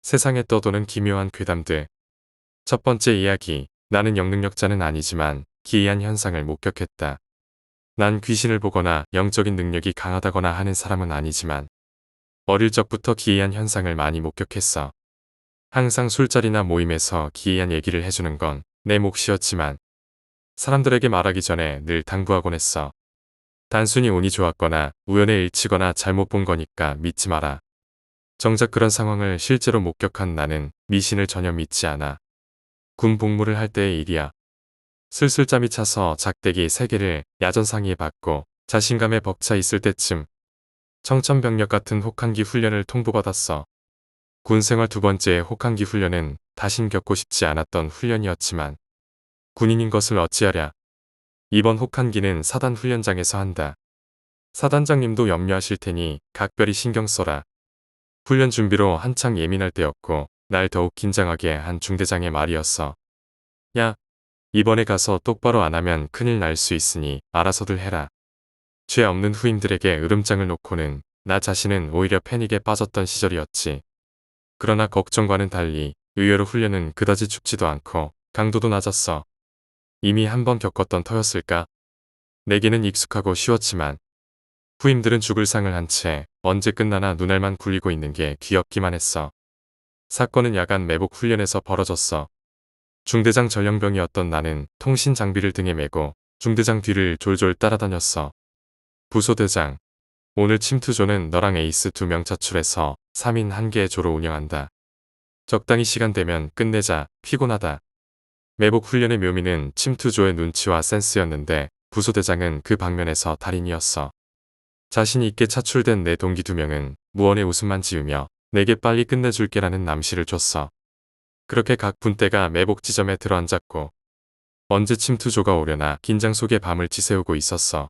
세상에 떠도는 기묘한 괴담들. 첫 번째 이야기. 나는 영능력자는 아니지만 기이한 현상을 목격했다. 난 귀신을 보거나 영적인 능력이 강하다거나 하는 사람은 아니지만 어릴 적부터 기이한 현상을 많이 목격했어. 항상 술자리나 모임에서 기이한 얘기를 해주는 건 내 몫이었지만 사람들에게 말하기 전에 늘 당부하곤 했어. 단순히 운이 좋았거나 우연에 일치거나 잘못 본 거니까 믿지 마라. 정작 그런 상황을 실제로 목격한 나는 미신을 전혀 믿지 않아. 군 복무를 할 때의 일이야. 슬슬 짬이 차서 작대기 3개를 야전 상의에 받고 자신감에 벅차 있을 때쯤 청천벽력 같은 혹한기 훈련을 통보받았어. 군 생활 2번째 혹한기 훈련은 다신 겪고 싶지 않았던 훈련이었지만 군인인 것을 어찌하랴. 이번 혹한기는 사단 훈련장에서 한다. 사단장님도 염려하실 테니 각별히 신경 써라. 훈련 준비로 한창 예민할 때였고 날 더욱 긴장하게 한 중대장의 말이었어. 야, 이번에 가서 똑바로 안 하면 큰일 날 수 있으니 알아서들 해라. 죄 없는 후임들에게 으름장을 놓고는 나 자신은 오히려 패닉에 빠졌던 시절이었지. 그러나 걱정과는 달리 의외로 훈련은 그다지 춥지도 않고 강도도 낮았어. 이미 한번 겪었던 터였을까? 내게는 익숙하고 쉬웠지만 후임들은 죽을 상을 한 채 언제 끝나나 눈알만 굴리고 있는 게 귀엽기만 했어. 사건은 야간 매복 훈련에서 벌어졌어. 중대장 전령병이었던 나는 통신 장비를 등에 메고 중대장 뒤를 졸졸 따라다녔어. 부소대장, 오늘 침투조는 너랑 에이스 2명 차출해서 3인 1개의 조로 운영한다. 적당히 시간 되면 끝내자. 피곤하다. 매복 훈련의 묘미는 침투조의 눈치와 센스였는데 부소대장은 그 방면에서 달인이었어. 자신 있게 차출된 내 동기 2명은 무언의 웃음만 지으며 내게 빨리 끝내줄게라는 남시를 줬어. 그렇게 각 분대가 매복 지점에 들어앉았고 언제 침투조가 오려나 긴장 속에 밤을 지새우고 있었어.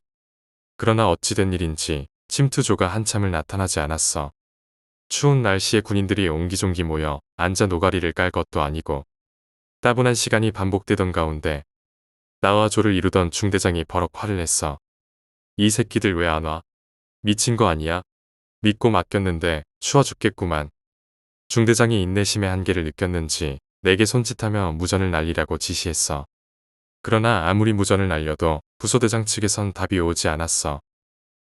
그러나 어찌된 일인지 침투조가 한참을 나타나지 않았어. 추운 날씨에 군인들이 옹기종기 모여 앉아 노가리를 깔 것도 아니고 따분한 시간이 반복되던 가운데 나와 조를 이루던 중대장이 버럭 화를 냈어. 이 새끼들 왜 안 와? 미친 거 아니야? 믿고 맡겼는데 추워 죽겠구만. 중대장이 인내심의 한계를 느꼈는지 내게 손짓하며 무전을 날리라고 지시했어. 그러나 아무리 무전을 날려도 부소대장 측에선 답이 오지 않았어.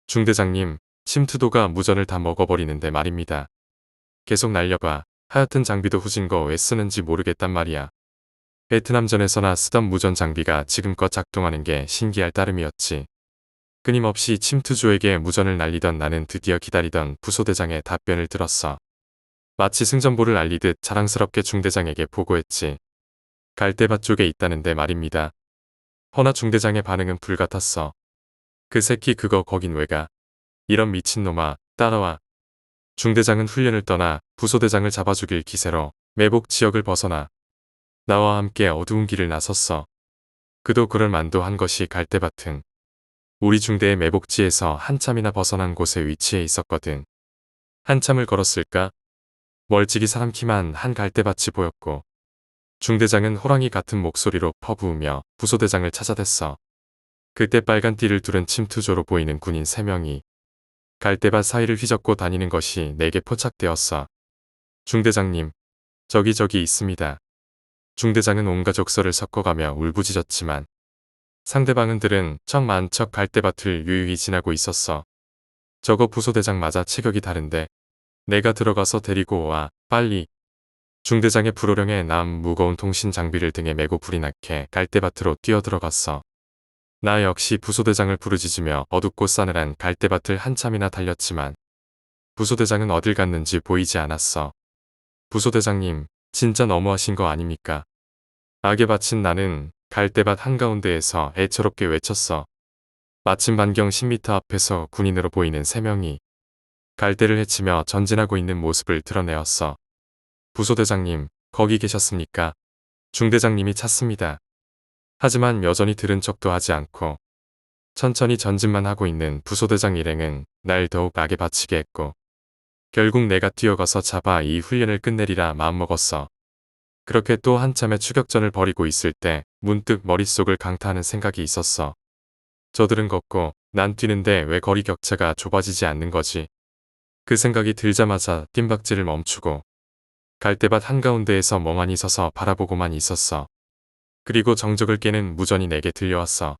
중대장님, 침투도가 무전을 다 먹어버리는데 말입니다. 계속 날려봐. 하여튼 장비도 후진 거 왜 쓰는지 모르겠단 말이야. 베트남전에서나 쓰던 무전 장비가 지금껏 작동하는 게 신기할 따름이었지. 끊임없이 침투조에게 무전을 날리던 나는 드디어 기다리던 부소대장의 답변을 들었어. 마치 승전보를 알리듯 자랑스럽게 중대장에게 보고했지. 갈대밭 쪽에 있다는데 말입니다. 허나 중대장의 반응은 불같았어. 그 새끼 그거 거긴 왜 가? 이런 미친놈아, 따라와. 중대장은 훈련을 떠나 부소대장을 잡아주길 기세로 매복 지역을 벗어나 나와 함께 어두운 길을 나섰어. 그도 그럴 만도 한 것이 갈대밭은 우리 중대의 매복지에서 한참이나 벗어난 곳에 위치해 있었거든. 한참을 걸었을까? 멀찍이 사람 키만 한 갈대밭이 보였고 중대장은 호랑이 같은 목소리로 퍼부으며 부소대장을 찾아댔어. 그때 빨간 띠를 두른 침투조로 보이는 군인 3명이 갈대밭 사이를 휘젓고 다니는 것이 내게 포착되었어. 중대장님, 저기 있습니다. 중대장은 온갖 족설을 섞어가며 울부짖었지만 상대방은 들은 척만척 갈대밭을 유유히 지나고 있었어. 저거 부소대장 맞아 체격이 다른데. 내가 들어가서 데리고 와, 빨리. 중대장의 불호령에 남 무거운 통신 장비를 등에 메고 불이 나게 갈대밭으로 뛰어들어갔어. 나 역시 부소대장을 부르짖으며 어둡고 싸늘한 갈대밭을 한참이나 달렸지만 부소대장은 어딜 갔는지 보이지 않았어. 부소대장님, 진짜 너무하신 거 아닙니까? 악에 바친 나는 갈대밭 한가운데에서 애처롭게 외쳤어. 마침 반경 10m 앞에서 군인으로 보이는 3명이 갈대를 헤치며 전진하고 있는 모습을 드러내었어. 부소대장님, 거기 계셨습니까? 중대장님이 찾습니다. 하지만 여전히 들은 척도 하지 않고 천천히 전진만 하고 있는 부소대장 일행은 날 더욱 악에 바치게 했고 결국 내가 뛰어가서 잡아 이 훈련을 끝내리라 마음먹었어. 그렇게 또 한참의 추격전을 벌이고 있을 때 문득 머릿속을 강타하는 생각이 있었어. 저들은 걷고 난 뛰는데 왜 거리 격차가 좁아지지 않는 거지? 그 생각이 들자마자 뜀박질을 멈추고 갈대밭 한가운데에서 멍하니 서서 바라보고만 있었어. 그리고 정적을 깨는 무전이 내게 들려왔어.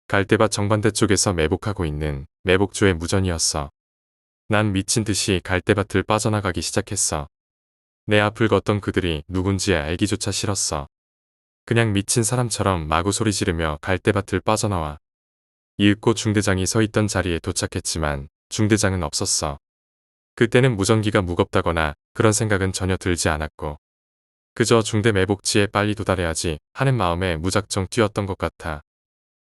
갈대밭 정반대 쪽에서 매복하고 있는 매복조의 무전이었어. 난 미친 듯이 갈대밭을 빠져나가기 시작했어. 내 앞을 걷던 그들이 누군지 알기조차 싫었어. 그냥 미친 사람처럼 마구 소리 지르며 갈대밭을 빠져나와. 이윽고 중대장이 서 있던 자리에 도착했지만 중대장은 없었어. 그때는 무전기가 무겁다거나 그런 생각은 전혀 들지 않았고 그저 중대 매복지에 빨리 도달해야지 하는 마음에 무작정 뛰었던 것 같아.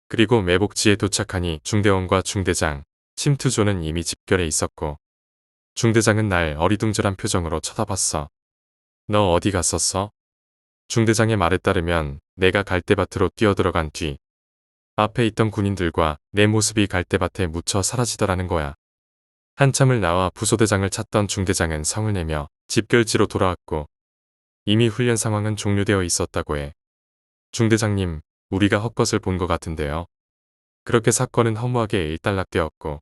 그리고 매복지에 도착하니 중대원과 중대장, 침투조는 이미 집결해 있었고 중대장은 날 어리둥절한 표정으로 쳐다봤어. 너 어디 갔었어? 중대장의 말에 따르면 내가 갈대밭으로 뛰어들어간 뒤 앞에 있던 군인들과 내 모습이 갈대밭에 묻혀 사라지더라는 거야. 한참을 나와 부소대장을 찾던 중대장은 성을 내며 집결지로 돌아왔고 이미 훈련 상황은 종료되어 있었다고 해. 중대장님, 우리가 헛것을 본 것 같은데요. 그렇게 사건은 허무하게 일단락되었고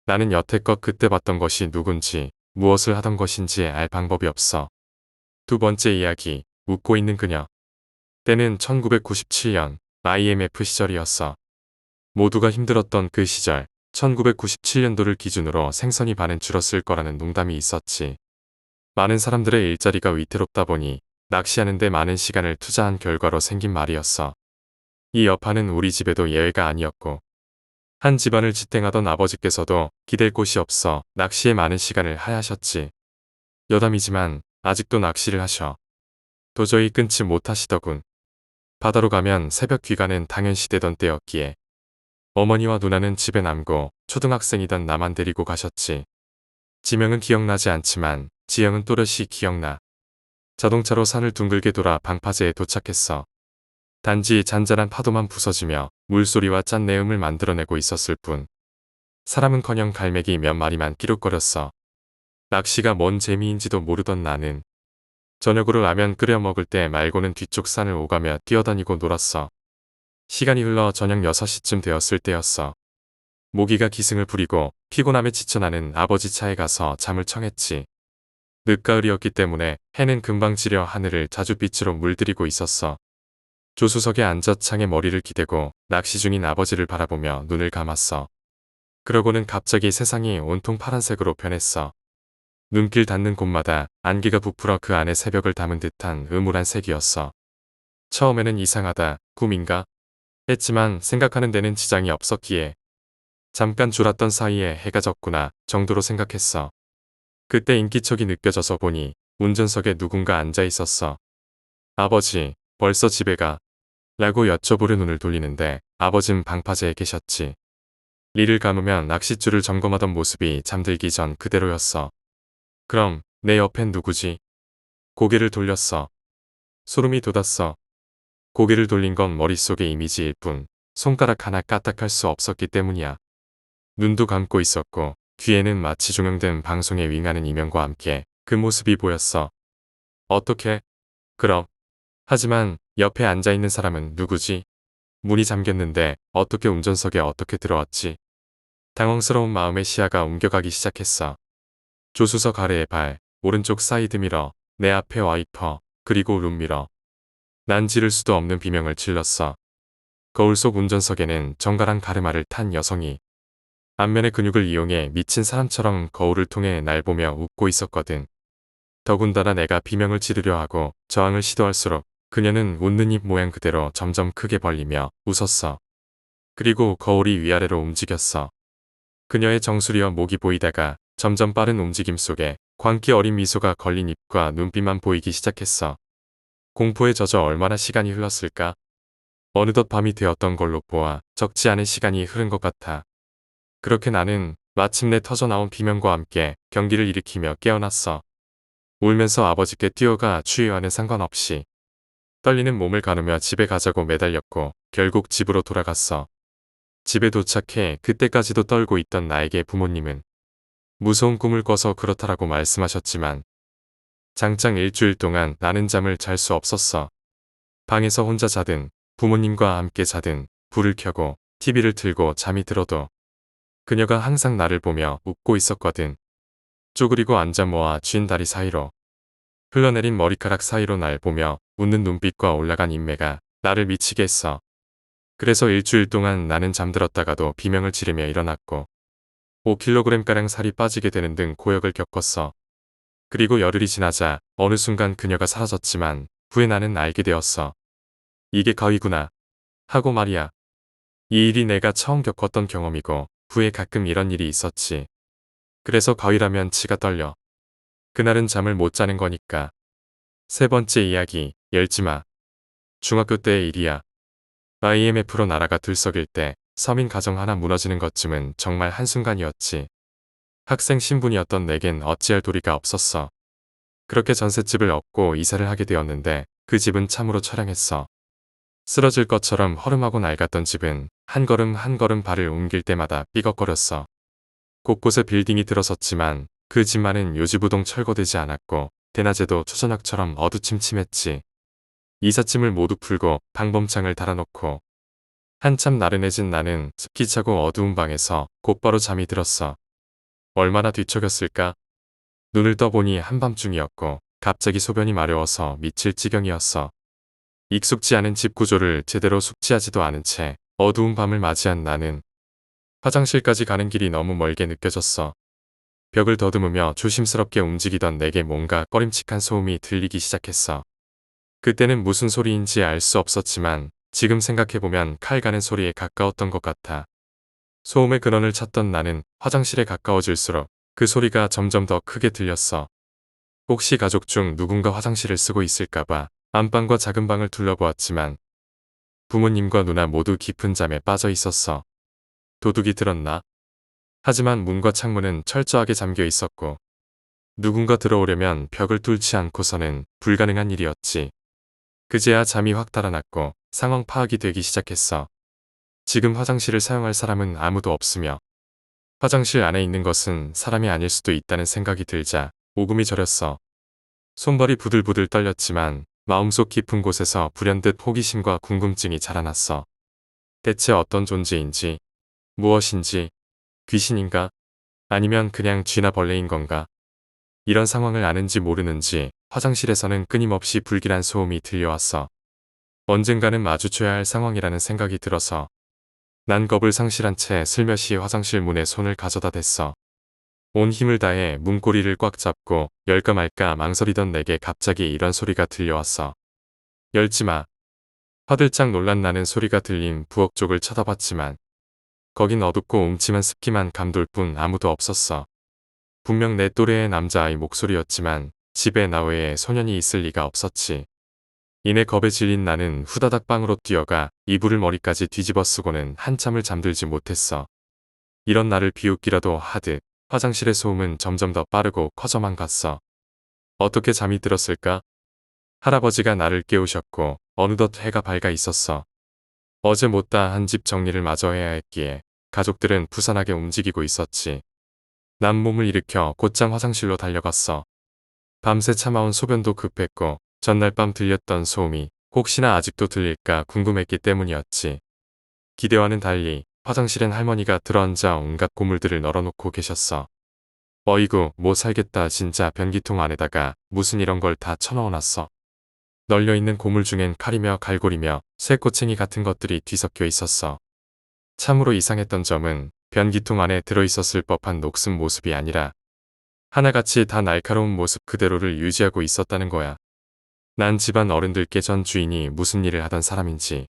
나는 여태껏 그때 봤던 것이 누군지 무엇을 하던 것인지 알 방법이 없어. 두 번째 이야기, 웃고 있는 그녀. 때는 1997년 IMF 시절이었어. 모두가 힘들었던 그 시절 1997년도를 기준으로 생선이 반은 줄었을 거라는 농담이 있었지. 많은 사람들의 일자리가 위태롭다 보니 낚시하는 데 많은 시간을 투자한 결과로 생긴 말이었어. 이 여파는 우리 집에도 예외가 아니었고 한 집안을 지탱하던 아버지께서도 기댈 곳이 없어 낚시에 많은 시간을 하야하셨지. 여담이지만 아직도 낚시를 하셔. 도저히 끊지 못하시더군. 바다로 가면 새벽 귀가는 당연시되던 때였기에 어머니와 누나는 집에 남고 초등학생이던 나만 데리고 가셨지. 지명은 기억나지 않지만 지형은 또렷이 기억나. 자동차로 산을 둥글게 돌아 방파제에 도착했어. 단지 잔잔한 파도만 부서지며 물소리와 짠 내음을 만들어내고 있었을 뿐. 사람은커녕 갈매기 몇 마리만 끼룩거렸어. 낚시가 뭔 재미인지도 모르던 나는 저녁으로 라면 끓여 먹을 때 말고는 뒤쪽 산을 오가며 뛰어다니고 놀았어. 시간이 흘러 저녁 6시쯤 되었을 때였어. 모기가 기승을 부리고 피곤함에 지쳐 나는 아버지 차에 가서 잠을 청했지. 늦가을이었기 때문에 해는 금방 지려 하늘을 자줏빛으로 물들이고 있었어. 조수석에 앉아 창에 머리를 기대고 낚시 중인 아버지를 바라보며 눈을 감았어. 그러고는 갑자기 세상이 온통 파란색으로 변했어. 눈길 닿는 곳마다 안개가 부풀어 그 안에 새벽을 담은 듯한 음울한 색이었어. 처음에는 이상하다, 꿈인가? 했지만 생각하는 데는 지장이 없었기에 잠깐 졸았던 사이에 해가 졌구나 정도로 생각했어. 그때 인기척이 느껴져서 보니 운전석에 누군가 앉아 있었어. 아버지, 벌써 집에 가? 라고 여쭤보려 눈을 돌리는데 아버진 방파제에 계셨지. 리를 감으면 낚싯줄을 점검하던 모습이 잠들기 전 그대로였어. 그럼 내 옆엔 누구지? 고개를 돌렸어. 소름이 돋았어. 고개를 돌린 건 머릿속의 이미지일 뿐 손가락 하나 까딱할 수 없었기 때문이야. 눈도 감고 있었고 귀에는 마치 조명된 방송에 윙하는 이명과 함께 그 모습이 보였어. 어떻게? 그럼. 하지만 옆에 앉아있는 사람은 누구지? 문이 잠겼는데 어떻게 운전석에 어떻게 들어왔지? 당황스러운 마음에 시야가 옮겨가기 시작했어. 조수석 아래에 발, 오른쪽 사이드미러, 내 앞에 와이퍼, 그리고 룸미러. 난 지를 수도 없는 비명을 질렀어. 거울 속 운전석에는 정갈한 가르마를 탄 여성이 안면의 근육을 이용해 미친 사람처럼 거울을 통해 날 보며 웃고 있었거든. 더군다나 내가 비명을 지르려 하고 저항을 시도할수록 그녀는 웃는 입 모양 그대로 점점 크게 벌리며 웃었어. 그리고 거울이 위아래로 움직였어. 그녀의 정수리와 목이 보이다가 점점 빠른 움직임 속에 광기 어린 미소가 걸린 입과 눈빛만 보이기 시작했어. 공포에 젖어 얼마나 시간이 흘렀을까? 어느덧 밤이 되었던 걸로 보아 적지 않은 시간이 흐른 것 같아. 그렇게 나는 마침내 터져나온 비명과 함께 경기를 일으키며 깨어났어. 울면서 아버지께 뛰어가 추위와는 상관없이 떨리는 몸을 가누며 집에 가자고 매달렸고 결국 집으로 돌아갔어. 집에 도착해 그때까지도 떨고 있던 나에게 부모님은 무서운 꿈을 꿔서 그렇다라고 말씀하셨지만 장장 일주일 동안 나는 잠을 잘 수 없었어. 방에서 혼자 자든 부모님과 함께 자든 불을 켜고 TV를 틀고 잠이 들어도 그녀가 항상 나를 보며 웃고 있었거든. 쪼그리고 앉아 모아 쥔 다리 사이로 흘러내린 머리카락 사이로 날 보며 웃는 눈빛과 올라간 인매가 나를 미치게 했어. 그래서 일주일 동안 나는 잠들었다가도 비명을 지르며 일어났고 5kg가량 살이 빠지게 되는 등 고역을 겪었어. 그리고 열흘이 지나자 어느 순간 그녀가 사라졌지만 후에 나는 알게 되었어. 이게 가위구나 하고 말이야. 이 일이 내가 처음 겪었던 경험이고 후에 가끔 이런 일이 있었지. 그래서 가위라면 치가 떨려. 그날은 잠을 못 자는 거니까. 세 번째 이야기, 열지마. 중학교 때의 일이야. IMF로 나라가 들썩일 때 서민 가정 하나 무너지는 것쯤은 정말 한순간이었지. 학생 신분이었던 내겐 어찌할 도리가 없었어. 그렇게 전셋집을 얻고 이사를 하게 되었는데 그 집은 참으로 처량했어. 쓰러질 것처럼 허름하고 낡았던 집은 한 걸음 한 걸음 발을 옮길 때마다 삐걱거렸어. 곳곳에 빌딩이 들어섰지만 그 집만은 요지부동 철거되지 않았고 대낮에도 초저녁처럼 어두침침했지. 이삿짐을 모두 풀고 방범창을 달아놓고 한참 나른해진 나는 습기 차고 어두운 방에서 곧바로 잠이 들었어. 얼마나 뒤척였을까? 눈을 떠보니 한밤중이었고 갑자기 소변이 마려워서 미칠 지경이었어. 익숙지 않은 집 구조를 제대로 숙지하지도 않은 채 어두운 밤을 맞이한 나는 화장실까지 가는 길이 너무 멀게 느껴졌어. 벽을 더듬으며 조심스럽게 움직이던 내게 뭔가 꺼림칙한 소음이 들리기 시작했어. 그때는 무슨 소리인지 알 수 없었지만 지금 생각해보면 칼 가는 소리에 가까웠던 것 같아. 소음의 근원을 찾던 나는 화장실에 가까워질수록 그 소리가 점점 더 크게 들렸어. 혹시 가족 중 누군가 화장실을 쓰고 있을까봐 안방과 작은 방을 둘러보았지만 부모님과 누나 모두 깊은 잠에 빠져 있었어. 도둑이 들었나? 하지만 문과 창문은 철저하게 잠겨 있었고 누군가 들어오려면 벽을 뚫지 않고서는 불가능한 일이었지. 그제야 잠이 확 달아났고 상황 파악이 되기 시작했어. 지금 화장실을 사용할 사람은 아무도 없으며 화장실 안에 있는 것은 사람이 아닐 수도 있다는 생각이 들자 오금이 저렸어. 손발이 부들부들 떨렸지만 마음속 깊은 곳에서 불현듯 호기심과 궁금증이 자라났어. 대체 어떤 존재인지, 무엇인지, 귀신인가? 아니면 그냥 쥐나 벌레인 건가? 이런 상황을 아는지 모르는지 화장실에서는 끊임없이 불길한 소음이 들려왔어. 언젠가는 마주쳐야 할 상황이라는 생각이 들어서 난 겁을 상실한 채 슬며시 화장실 문에 손을 가져다 댔어. 온 힘을 다해 문고리를 꽉 잡고 열까 말까 망설이던 내게 갑자기 이런 소리가 들려왔어. 열지마. 화들짝 놀란 나는 소리가 들린 부엌 쪽을 쳐다봤지만 거긴 어둡고 음침한 습기만 감돌 뿐 아무도 없었어. 분명 내 또래의 남자아이 목소리였지만 집에 나 외에 소년이 있을 리가 없었지. 이내 겁에 질린 나는 후다닥 방으로 뛰어가 이불을 머리까지 뒤집어 쓰고는 한참을 잠들지 못했어. 이런 나를 비웃기라도 하듯 화장실의 소음은 점점 더 빠르고 커져만 갔어. 어떻게 잠이 들었을까? 할아버지가 나를 깨우셨고 어느덧 해가 밝아 있었어. 어제 못다 한 집 정리를 마저 해야 했기에 가족들은 부산하게 움직이고 있었지. 난 몸을 일으켜 곧장 화장실로 달려갔어. 밤새 참아온 소변도 급했고 전날 밤 들렸던 소음이 혹시나 아직도 들릴까 궁금했기 때문이었지. 기대와는 달리 화장실엔 할머니가 들어앉아 온갖 고물들을 널어놓고 계셨어. 어이구 못 살겠다 진짜 변기통 안에다가 무슨 이런 걸 다 쳐넣어놨어. 널려있는 고물 중엔 칼이며 갈고리며 쇠꼬챙이 같은 것들이 뒤섞여 있었어. 참으로 이상했던 점은 변기통 안에 들어있었을 법한 녹슨 모습이 아니라 하나같이 다 날카로운 모습 그대로를 유지하고 있었다는 거야. 난 집안 어른들께 전 주인이 무슨 일을 하던 사람인지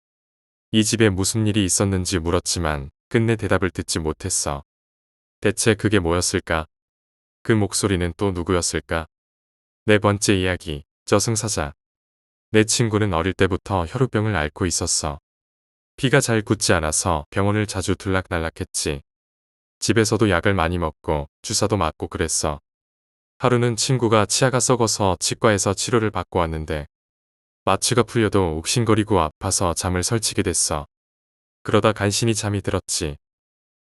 이 집에 무슨 일이 있었는지 물었지만 끝내 대답을 듣지 못했어. 대체 그게 뭐였을까? 그 목소리는 또 누구였을까? 네 번째 이야기, 저승사자. 내 친구는 어릴 때부터 혈우병을 앓고 있었어. 피가 잘 굳지 않아서 병원을 자주 들락날락했지. 집에서도 약을 많이 먹고 주사도 맞고 그랬어. 하루는 친구가 치아가 썩어서 치과에서 치료를 받고 왔는데 마취가 풀려도 욱신거리고 아파서 잠을 설치게 됐어. 그러다 간신히 잠이 들었지.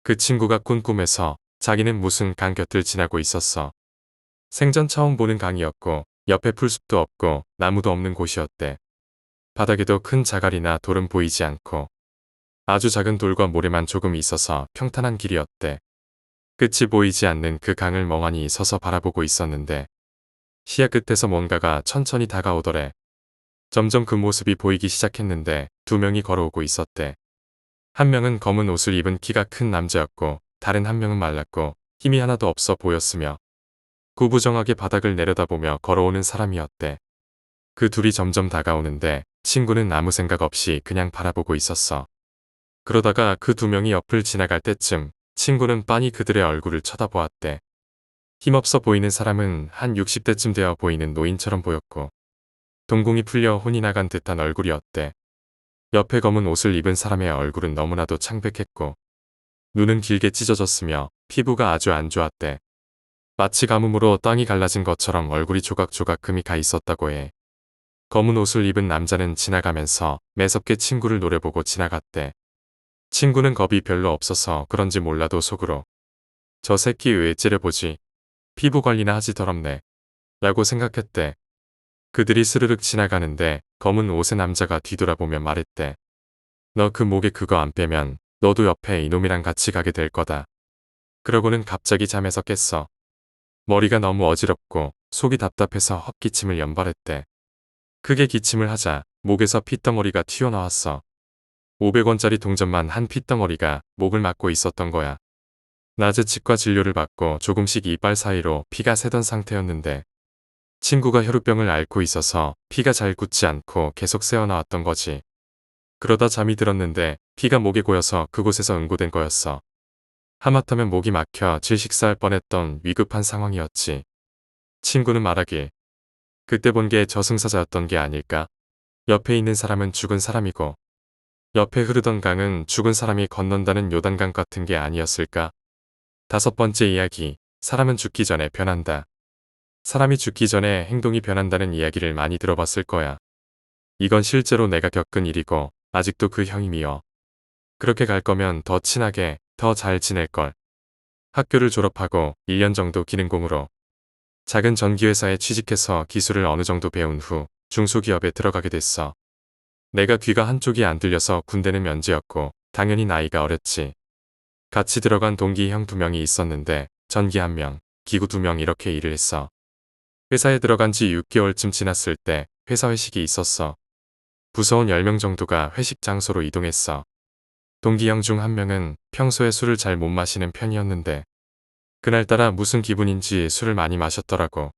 그 친구가 꾼 꿈에서 자기는 무슨 강 곁을 지나고 있었어. 생전 처음 보는 강이었고 옆에 풀숲도 없고 나무도 없는 곳이었대. 바닥에도 큰 자갈이나 돌은 보이지 않고 아주 작은 돌과 모래만 조금 있어서 평탄한 길이었대. 끝이 보이지 않는 그 강을 멍하니 서서 바라보고 있었는데 시야 끝에서 뭔가가 천천히 다가오더래. 점점 그 모습이 보이기 시작했는데 두 명이 걸어오고 있었대. 한 명은 검은 옷을 입은 키가 큰 남자였고 다른 한 명은 말랐고 힘이 하나도 없어 보였으며 구부정하게 바닥을 내려다보며 걸어오는 사람이었대. 그 둘이 점점 다가오는데 친구는 아무 생각 없이 그냥 바라보고 있었어. 그러다가 그 두 명이 옆을 지나갈 때쯤 친구는 빤히 그들의 얼굴을 쳐다보았대. 힘없어 보이는 사람은 한 60대쯤 되어 보이는 노인처럼 보였고 동공이 풀려 혼이 나간 듯한 얼굴이었대. 옆에 검은 옷을 입은 사람의 얼굴은 너무나도 창백했고 눈은 길게 찢어졌으며 피부가 아주 안 좋았대. 마치 가뭄으로 땅이 갈라진 것처럼 얼굴이 조각조각 금이 가 있었다고 해. 검은 옷을 입은 남자는 지나가면서 매섭게 친구를 노려보고 지나갔대. 친구는 겁이 별로 없어서 그런지 몰라도 속으로 저 새끼 왜 째려보지? 피부 관리나 하지 더럽네. 라고 생각했대. 그들이 스르륵 지나가는데 검은 옷의 남자가 뒤돌아보며 말했대. 너 그 목에 그거 안 빼면 너도 옆에 이놈이랑 같이 가게 될 거다. 그러고는 갑자기 잠에서 깼어. 머리가 너무 어지럽고 속이 답답해서 헛기침을 연발했대. 크게 기침을 하자 목에서 핏덩어리가 튀어나왔어. 500원짜리 동전만 한 핏덩어리가 목을 막고 있었던 거야. 낮에 치과 진료를 받고 조금씩 이빨 사이로 피가 새던 상태였는데 친구가 혈우병을 앓고 있어서 피가 잘 굳지 않고 계속 새어나왔던 거지. 그러다 잠이 들었는데 피가 목에 고여서 그곳에서 응고된 거였어. 하마터면 목이 막혀 질식사할 뻔했던 위급한 상황이었지. 친구는 말하길 그때 본 게 저승사자였던 게 아닐까? 옆에 있는 사람은 죽은 사람이고 옆에 흐르던 강은 죽은 사람이 건넌다는 요단강 같은 게 아니었을까? 5번째 이야기, 사람은 죽기 전에 변한다. 사람이 죽기 전에 행동이 변한다는 이야기를 많이 들어봤을 거야. 이건 실제로 내가 겪은 일이고 아직도 그 형이 미워. 그렇게 갈 거면 더 친하게, 더 잘 지낼걸. 학교를 졸업하고 1년 정도 기능공으로 작은 전기회사에 취직해서 기술을 어느 정도 배운 후 중소기업에 들어가게 됐어. 내가 귀가 한쪽이 안 들려서 군대는 면제였고 당연히 나이가 어렸지. 같이 들어간 동기 형 2명이 있었는데 전기 1명, 기구 2명 이렇게 일을 했어. 회사에 들어간 지 6개월쯤 지났을 때 회사 회식이 있었어. 부서원 10명 정도가 회식 장소로 이동했어. 동기 형 중 1명은 평소에 술을 잘 못 마시는 편이었는데 그날따라 무슨 기분인지 술을 많이 마셨더라고.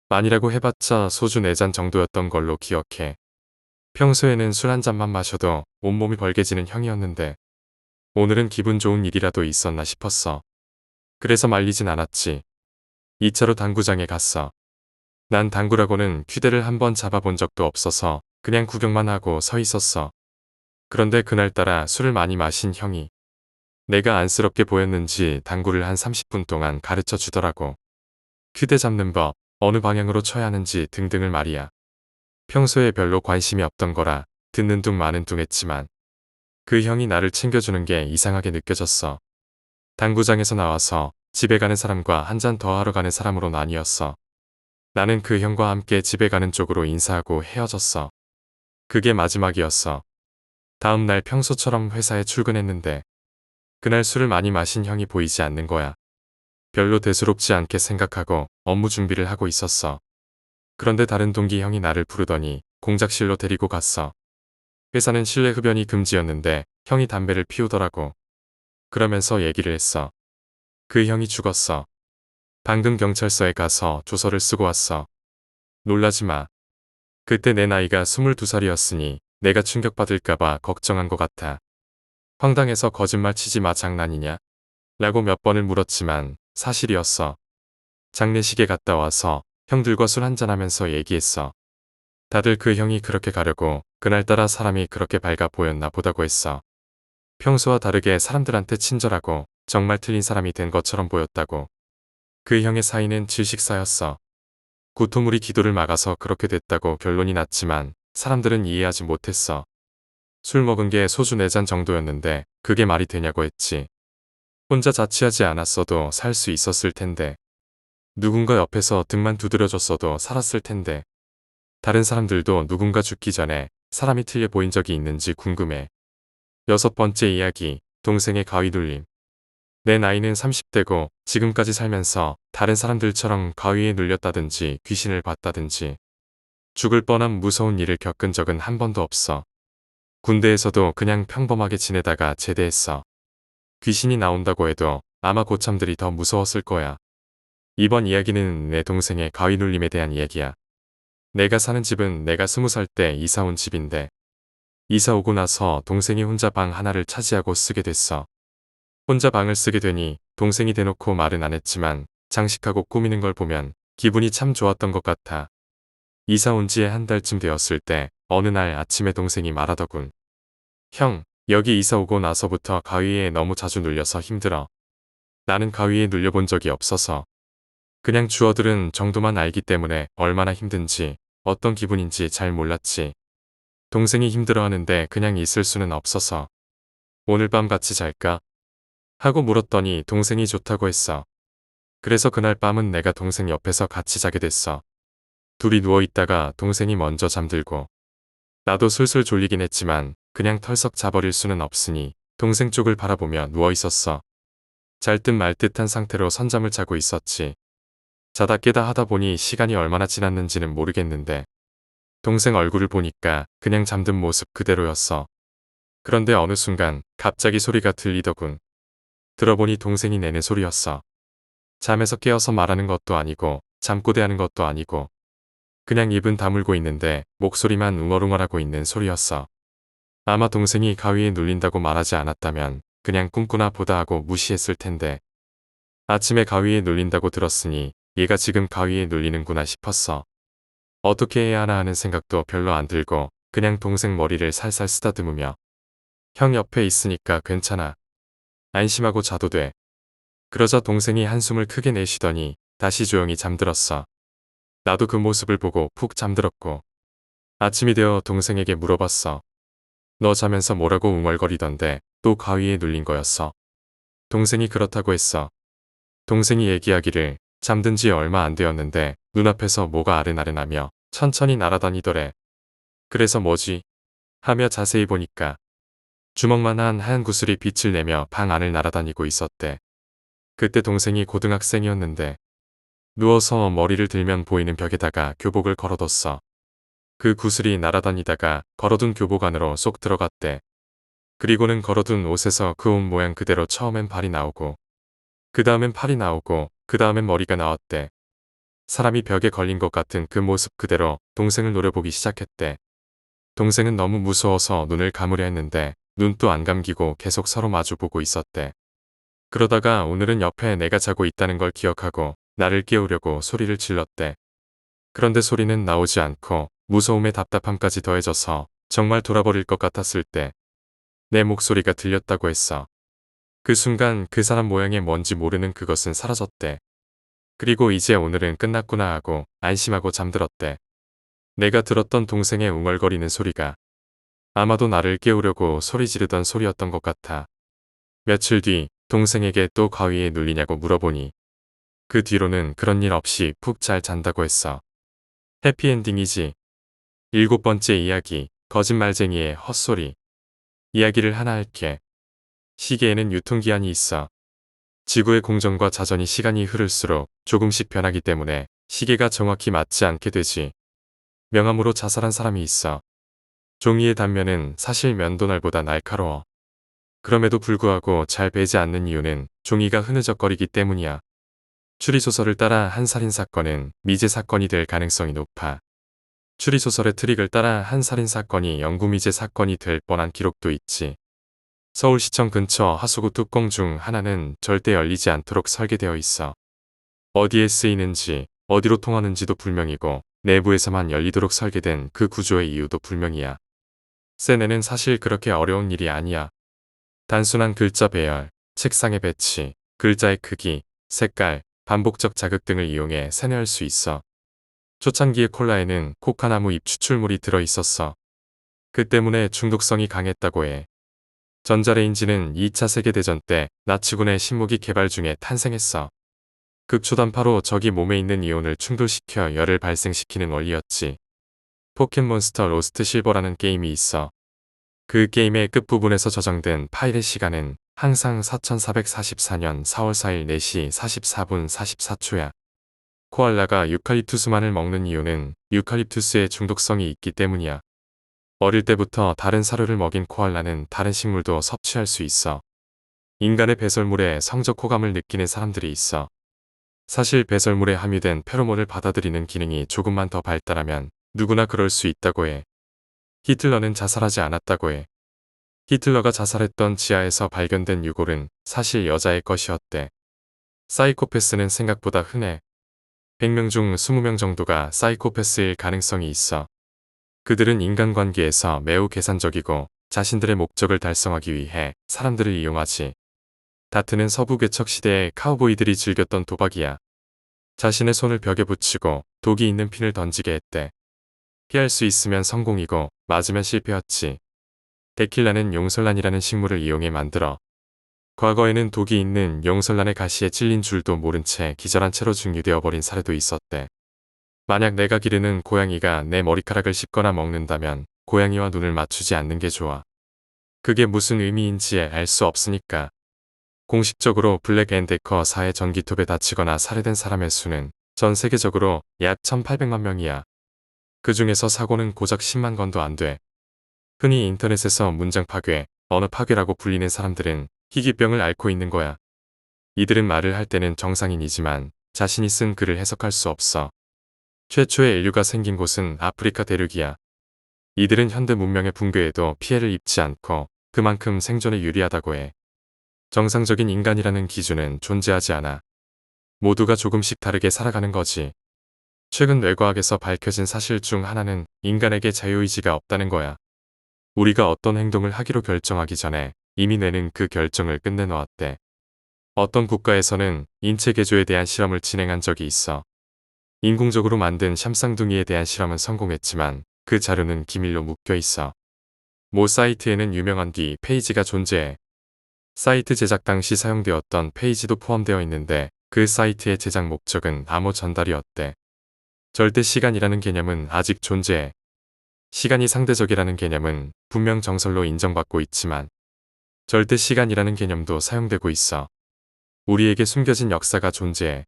많이라고 해봤자 소주 4잔 정도였던 걸로 기억해. 평소에는 술 한 잔만 마셔도 온몸이 벌개지는 형이었는데 오늘은 기분 좋은 일이라도 있었나 싶었어. 그래서 말리진 않았지. 2차로 당구장에 갔어. 난 당구라고는 퀴대를 한번 잡아본 적도 없어서 그냥 구경만 하고 서 있었어. 그런데 그날따라 술을 많이 마신 형이 내가 안쓰럽게 보였는지 당구를 한 30분 동안 가르쳐 주더라고. 퀴대 잡는 법, 어느 방향으로 쳐야 하는지 등등을 말이야. 평소에 별로 관심이 없던 거라 듣는 둥 마는 둥 했지만 그 형이 나를 챙겨주는 게 이상하게 느껴졌어. 당구장에서 나와서 집에 가는 사람과 한 잔 더 하러 가는 사람으로 나뉘었어. 나는 그 형과 함께 집에 가는 쪽으로 인사하고 헤어졌어. 그게 마지막이었어. 다음 날 평소처럼 회사에 출근했는데 그날 술을 많이 마신 형이 보이지 않는 거야. 별로 대수롭지 않게 생각하고 업무 준비를 하고 있었어. 그런데 다른 동기 형이 나를 부르더니 공작실로 데리고 갔어. 회사는 실내 흡연이 금지였는데 형이 담배를 피우더라고. 그러면서 얘기를 했어. 그 형이 죽었어. 방금 경찰서에 가서 조서를 쓰고 왔어. 놀라지 마. 그때 내 나이가 22살이었으니 내가 충격받을까봐 걱정한 것 같아. 황당해서 거짓말 치지 마 장난이냐? 라고 몇 번을 물었지만 사실이었어. 장례식에 갔다 와서 형들과 술 한잔하면서 얘기했어. 다들 그 형이 그렇게 가려고 그날따라 사람이 그렇게 밝아 보였나 보다고 했어. 평소와 다르게 사람들한테 친절하고 정말 틀린 사람이 된 것처럼 보였다고. 그 형의 사이는 질식사였어. 구토물이 기도를 막아서 그렇게 됐다고 결론이 났지만 사람들은 이해하지 못했어. 술 먹은 게 소주 4잔 정도였는데 그게 말이 되냐고 했지. 혼자 자취하지 않았어도 살 수 있었을 텐데. 누군가 옆에서 등만 두드려줬어도 살았을 텐데. 다른 사람들도 누군가 죽기 전에 사람이 틀려 보인 적이 있는지 궁금해. 6번째 이야기, 동생의 가위 눌림. 내 나이는 30대고 지금까지 살면서 다른 사람들처럼 가위에 눌렸다든지 귀신을 봤다든지 죽을 뻔한 무서운 일을 겪은 적은 한 번도 없어. 군대에서도 그냥 평범하게 지내다가 제대했어. 귀신이 나온다고 해도 아마 고참들이 더 무서웠을 거야. 이번 이야기는 내 동생의 가위 눌림에 대한 이야기야. 내가 사는 집은 내가 20살 때 이사 온 집인데 이사 오고 나서 동생이 혼자 방 하나를 차지하고 쓰게 됐어. 혼자 방을 쓰게 되니 동생이 대놓고 말은 안 했지만 장식하고 꾸미는 걸 보면 기분이 참 좋았던 것 같아. 이사 온 지에 한 달쯤 되었을 때 어느 날 아침에 동생이 말하더군. 형, 여기 이사 오고 나서부터 가위에 너무 자주 눌려서 힘들어. 나는 가위에 눌려본 적이 없어서 그냥 주워들은 정도만 알기 때문에 얼마나 힘든지 어떤 기분인지 잘 몰랐지. 동생이 힘들어하는데 그냥 있을 수는 없어서 오늘 밤 같이 잘까? 하고 물었더니 동생이 좋다고 했어. 그래서 그날 밤은 내가 동생 옆에서 같이 자게 됐어. 둘이 누워있다가 동생이 먼저 잠들고 나도 슬슬 졸리긴 했지만 그냥 털썩 자버릴 수는 없으니 동생 쪽을 바라보며 누워있었어. 잘 듯 말 듯한 상태로 선잠을 자고 있었지. 자다 깨다 하다 보니 시간이 얼마나 지났는지는 모르겠는데 동생 얼굴을 보니까 그냥 잠든 모습 그대로였어. 그런데 어느 순간 갑자기 소리가 들리더군. 들어보니 동생이 내는 소리였어. 잠에서 깨어서 말하는 것도 아니고 잠꼬대하는 것도 아니고 그냥 입은 다물고 있는데 목소리만 웅얼웅얼하고 있는 소리였어. 아마 동생이 가위에 눌린다고 말하지 않았다면 그냥 꿈꾸나 보다 하고 무시했을 텐데 아침에 가위에 눌린다고 들었으니 얘가 지금 가위에 눌리는구나 싶었어. 어떻게 해야 하나 하는 생각도 별로 안 들고 그냥 동생 머리를 살살 쓰다듬으며 형 옆에 있으니까 괜찮아. 안심하고 자도 돼. 그러자 동생이 한숨을 크게 내쉬더니 다시 조용히 잠들었어. 나도 그 모습을 보고 푹 잠들었고 아침이 되어 동생에게 물어봤어. 너 자면서 뭐라고 웅얼거리던데 또 가위에 눌린 거였어. 동생이 그렇다고 했어. 동생이 얘기하기를 잠든 지 얼마 안 되었는데 눈앞에서 뭐가 아른아른하며 천천히 날아다니더래. 그래서 뭐지? 하며 자세히 보니까 주먹만한 하얀 구슬이 빛을 내며 방 안을 날아다니고 있었대. 그때 동생이 고등학생이었는데 누워서 머리를 들면 보이는 벽에다가 교복을 걸어뒀어. 그 구슬이 날아다니다가 걸어둔 교복 안으로 쏙 들어갔대. 그리고는 걸어둔 옷에서 그 옷 모양 그대로 처음엔 발이 나오고 그 다음엔 팔이 나오고 그 다음엔 머리가 나왔대. 사람이 벽에 걸린 것 같은 그 모습 그대로 동생을 노려보기 시작했대. 동생은 너무 무서워서 눈을 감으려 했는데 눈도 안 감기고 계속 서로 마주보고 있었대. 그러다가 오늘은 옆에 내가 자고 있다는 걸 기억하고 나를 깨우려고 소리를 질렀대. 그런데 소리는 나오지 않고 무서움에 답답함까지 더해져서 정말 돌아버릴 것 같았을 때 내 목소리가 들렸다고 했어. 그 순간 그 사람 모양의 뭔지 모르는 그것은 사라졌대. 그리고 이제 오늘은 끝났구나 하고 안심하고 잠들었대. 내가 들었던 동생의 웅얼거리는 소리가 아마도 나를 깨우려고 소리 지르던 소리였던 것 같아. 며칠 뒤 동생에게 또 가위에 눌리냐고 물어보니 그 뒤로는 그런 일 없이 푹 잘 잔다고 했어. 해피엔딩이지. 7번째 이야기, 거짓말쟁이의 헛소리. 이야기를 하나 할게. 시계에는 유통기한이 있어. 지구의 공전과 자전이 시간이 흐를수록 조금씩 변하기 때문에 시계가 정확히 맞지 않게 되지. 명함으로 자살한 사람이 있어. 종이의 단면은 사실 면도날보다 날카로워. 그럼에도 불구하고 잘 베지 않는 이유는 종이가 흐느적거리기 때문이야. 추리소설을 따라 한 살인사건은 미제 사건이 될 가능성이 높아. 추리소설의 트릭을 따라 한 살인사건이 영구미제 사건이 될 뻔한 기록도 있지. 서울시청 근처 하수구 뚜껑 중 하나는 절대 열리지 않도록 설계되어 있어. 어디에 쓰이는지, 어디로 통하는지도 불명이고 내부에서만 열리도록 설계된 그 구조의 이유도 불명이야. 세뇌는 사실 그렇게 어려운 일이 아니야. 단순한 글자 배열, 책상의 배치, 글자의 크기, 색깔, 반복적 자극 등을 이용해 세뇌할 수 있어. 초창기의 콜라에는 코카나무 잎 추출물이 들어있었어. 그 때문에 중독성이 강했다고 해. 전자레인지는 2차 세계대전 때 나치군의 신무기 개발 중에 탄생했어. 극초단파로 적이 몸에 있는 이온을 충돌시켜 열을 발생시키는 원리였지. 포켓몬스터 로스트 실버라는 게임이 있어. 그 게임의 끝부분에서 저장된 파일의 시간은 항상 4444년 4월 4일 4시 44분 44초야. 코알라가 유칼립투스만을 먹는 이유는 유칼립투스의 중독성이 있기 때문이야. 어릴 때부터 다른 사료를 먹인 코알라는 다른 식물도 섭취할 수 있어. 인간의 배설물에 성적 호감을 느끼는 사람들이 있어. 사실 배설물에 함유된 페로몬을 받아들이는 기능이 조금만 더 발달하면 누구나 그럴 수 있다고 해. 히틀러는 자살하지 않았다고 해. 히틀러가 자살했던 지하에서 발견된 유골은 사실 여자의 것이었대. 사이코패스는 생각보다 흔해. 100명 중 20명 정도가 사이코패스일 가능성이 있어. 그들은 인간관계에서 매우 계산적이고 자신들의 목적을 달성하기 위해 사람들을 이용하지. 다트는 서부 괴척 시대의 카우보이들이 즐겼던 도박이야. 자신의 손을 벽에 붙이고 독이 있는 핀을 던지게 했대. 피할 수 있으면 성공이고 맞으면 실패였지. 데킬라는 용설란이라는 식물을 이용해 만들어. 과거에는 독이 있는 용설란의 가시에 찔린 줄도 모른 채 기절한 채로 증류되어 버린 사례도 있었대. 만약 내가 기르는 고양이가 내 머리카락을 씹거나 먹는다면 고양이와 눈을 맞추지 않는 게 좋아. 그게 무슨 의미인지 알 수 없으니까. 공식적으로 블랙 앤 데커 4의 전기톱에 다치거나 살해된 사람의 수는 전 세계적으로 약 1800만 명이야. 그 중에서 사고는 고작 10만 건도 안 돼. 흔히 인터넷에서 문장 파괴, 언어 파괴라고 불리는 사람들은 희귀병을 앓고 있는 거야. 이들은 말을 할 때는 정상인이지만 자신이 쓴 글을 해석할 수 없어. 최초의 인류가 생긴 곳은 아프리카 대륙이야. 이들은 현대 문명의 붕괴에도 피해를 입지 않고 그만큼 생존에 유리하다고 해. 정상적인 인간이라는 기준은 존재하지 않아. 모두가 조금씩 다르게 살아가는 거지. 최근 뇌과학에서 밝혀진 사실 중 하나는 인간에게 자유의지가 없다는 거야. 우리가 어떤 행동을 하기로 결정하기 전에 이미 뇌는 그 결정을 끝내놓았대. 어떤 국가에서는 인체 개조에 대한 실험을 진행한 적이 있어. 인공적으로 만든 샴쌍둥이에 대한 실험은 성공했지만 그 자료는 기밀로 묶여 있어. 모 사이트에는 유명한 뒤 페이지가 존재해. 사이트 제작 당시 사용되었던 페이지도 포함되어 있는데 그 사이트의 제작 목적은 암호 전달이었대. 절대 시간이라는 개념은 아직 존재해. 시간이 상대적이라는 개념은 분명 정설로 인정받고 있지만 절대 시간이라는 개념도 사용되고 있어. 우리에게 숨겨진 역사가 존재해.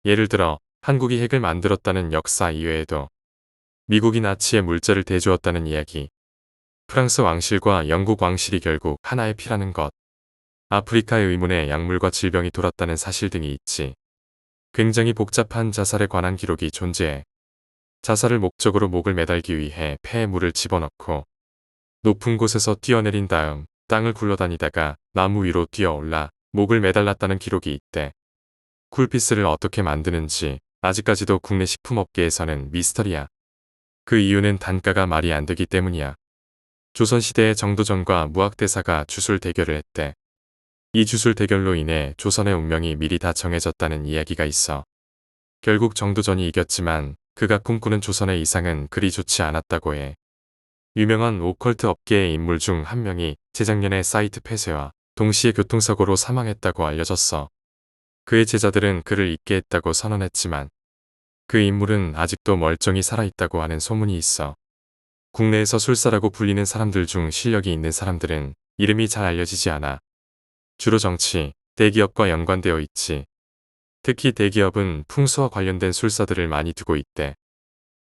예를 들어 한국이 핵을 만들었다는 역사 이외에도 미국이 나치의 물자를 대주었다는 이야기, 프랑스 왕실과 영국 왕실이 결국 하나의 피라는 것, 아프리카의 의문에 약물과 질병이 돌았다는 사실 등이 있지. 굉장히 복잡한 자살에 관한 기록이 존재해. 자살을 목적으로 목을 매달기 위해 폐에 물을 집어넣고 높은 곳에서 뛰어내린 다음 땅을 굴러다니다가 나무 위로 뛰어올라 목을 매달랐다는 기록이 있대. 쿨피스를 어떻게 만드는지 아직까지도 국내 식품업계에서는 미스터리야. 그 이유는 단가가 말이 안 되기 때문이야. 조선시대의 정도전과 무학대사가 주술 대결을 했대. 이 주술 대결로 인해 조선의 운명이 미리 다 정해졌다는 이야기가 있어. 결국 정도전이 이겼지만 그가 꿈꾸는 조선의 이상은 그리 좋지 않았다고 해. 유명한 오컬트 업계의 인물 중 한 명이 재작년에 사이트 폐쇄와 동시에 교통사고로 사망했다고 알려졌어. 그의 제자들은 그를 잊게 했다고 선언했지만 그 인물은 아직도 멀쩡히 살아있다고 하는 소문이 있어. 국내에서 술사라고 불리는 사람들 중 실력이 있는 사람들은 이름이 잘 알려지지 않아. 주로 정치, 대기업과 연관되어 있지. 특히 대기업은 풍수와 관련된 술사들을 많이 두고 있대.